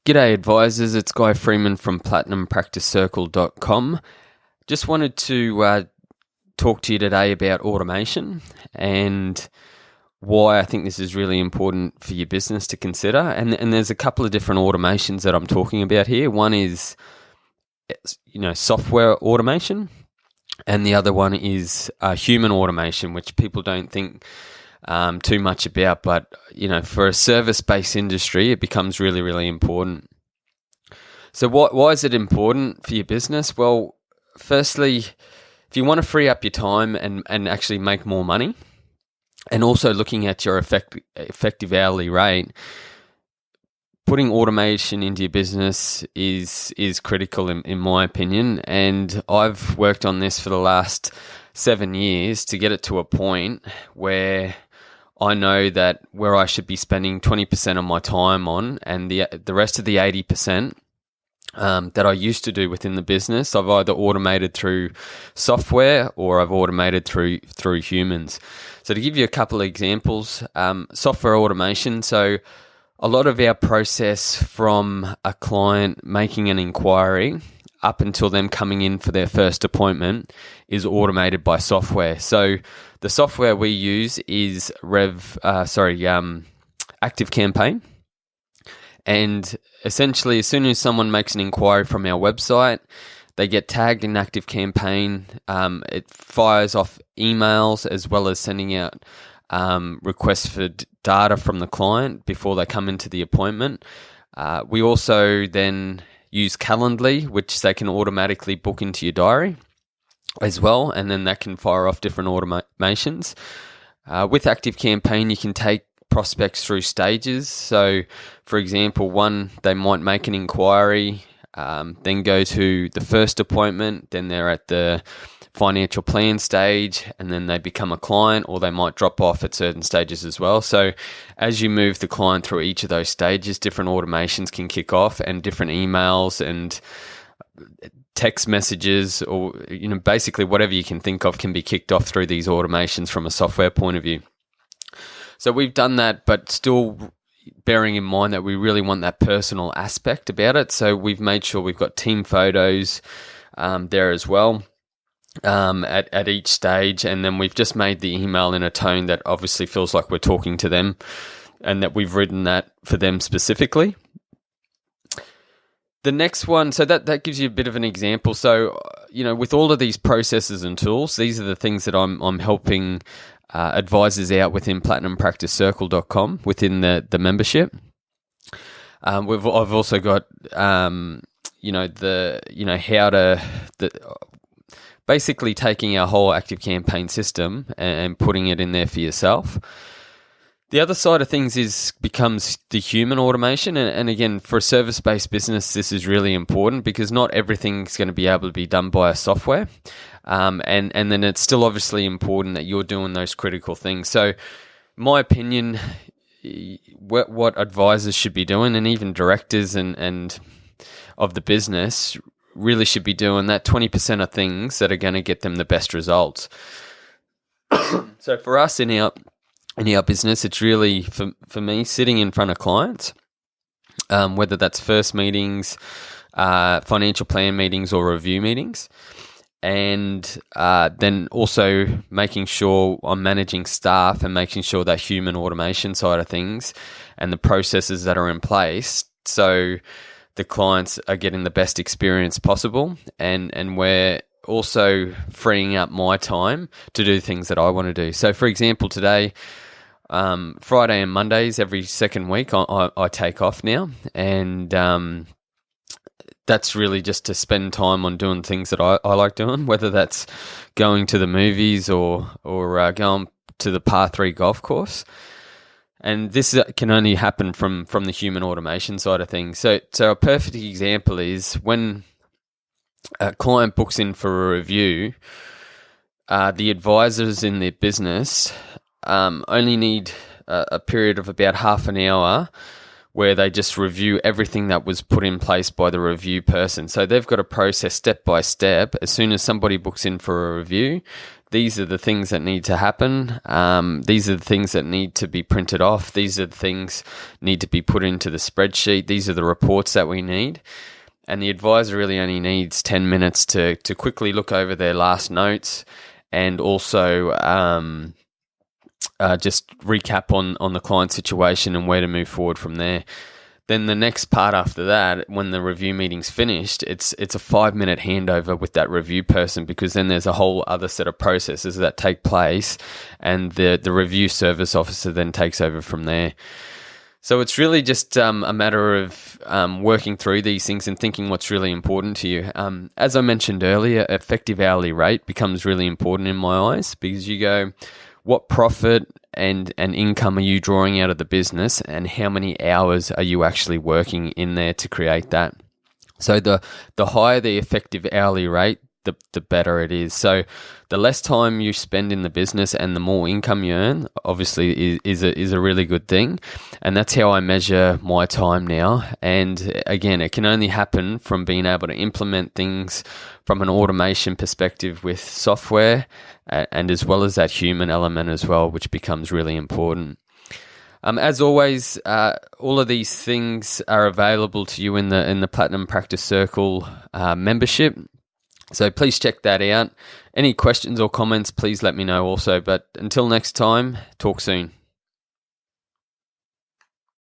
G'day advisors, it's Guy Freeman from PlatinumPracticeCircle.com. Just wanted to talk to you today about automation and why I think this is really important for your business to consider. And there's a couple of different automations that I'm talking about here. One is, software automation, and the other one is human automation, which people don't think too much about, but for a service-based industry, it becomes really, really important. So why is it important for your business? Well, firstly, if you want to free up your time and actually make more money, and also looking at your effective hourly rate, putting automation into your business is critical in my opinion. And I've worked on this for the last 7 years to get it to a point where I know that where I should be spending 20% of my time on, and the rest of the 80% that I used to do within the business, I've either automated through software or I've automated through humans. So to give you a couple of examples, software automation. So a lot of our process from a client making an inquiry up until them coming in for their first appointment is automated by software. So the software we use is ActiveCampaign. And essentially, as soon as someone makes an inquiry from our website, they get tagged in ActiveCampaign. It fires off emails as well as sending out requests for data from the client before they come into the appointment. We also then use Calendly, which they can automatically book into your diary as well, and then that can fire off different automations. With ActiveCampaign, you can take prospects through stages. So, for example, they might make an inquiry, then go to the first appointment, then they're at the financial plan stage, and then they become a client, or they might drop off at certain stages as well. So as you move the client through each of those stages, different automations can kick off, and different emails and text messages, or basically whatever you can think of can be kicked off through these automations from a software point of view. So we've done that, but still bearing in mind that we really want that personal aspect about it. So we've made sure we've got team photos there as well. At each stage, and then we've just made the email in a tone that obviously feels like we're talking to them, and that we've written that for them specifically. The next one, so that gives you a bit of an example. So, with all of these processes and tools, these are the things that I'm helping advisors out within PlatinumPracticeCircle.com within the membership. I've also got basically taking our whole ActiveCampaign system and putting it in there for yourself. The other side of things becomes the human automation. And again, for a service-based business, this is really important because not everything's going to be able to be done by a software. And then it's still obviously important that you're doing those critical things. So my opinion, what advisors should be doing, and even directors and of the business, really should be doing that 20% of things that are going to get them the best results. So for us in our business, it's really, for me, sitting in front of clients, whether that's first meetings, financial plan meetings, or review meetings, and then also making sure I'm managing staff and making sure that human automation side of things and the processes that are in place, so the clients are getting the best experience possible, and we're also freeing up my time to do things that I want to do. So, for example, today, Friday and Mondays, every second week, I take off now, and that's really just to spend time on doing things that I like doing, whether that's going to the movies or going to the par 3 golf course. And this can only happen from the human automation side of things. So a perfect example is when a client books in for a review, the advisors in their business only need a period of about half an hour where they just review everything that was put in place by the review person. So they've got a process step by step. As soon as somebody books in for a review, these are the things that need to happen. These are the things that need to be printed off. These are the things need to be put into the spreadsheet. These are the reports that we need. And the advisor really only needs 10 minutes to quickly look over their last notes and also just recap on the client situation and where to move forward from there. Then the next part after that, when the review meeting's finished, it's a 5-minute handover with that review person, because then there's a whole other set of processes that take place, and the review service officer then takes over from there. So it's really just a matter of working through these things and thinking what's really important to you. As I mentioned earlier, effective hourly rate becomes really important in my eyes, because you go, what profit and income are you drawing out of the business, and how many hours are you actually working in there to create that? So the higher the effective hourly rate, the better it is. So the less time you spend in the business and the more income you earn, obviously is a really good thing. And that's how I measure my time now. And again, it can only happen from being able to implement things from an automation perspective with software, and as well as that human element as well, which becomes really important. As always, all of these things are available to you in the Platinum Practice Circle membership. So please check that out. Any questions or comments, please let me know also. But until next time, talk soon.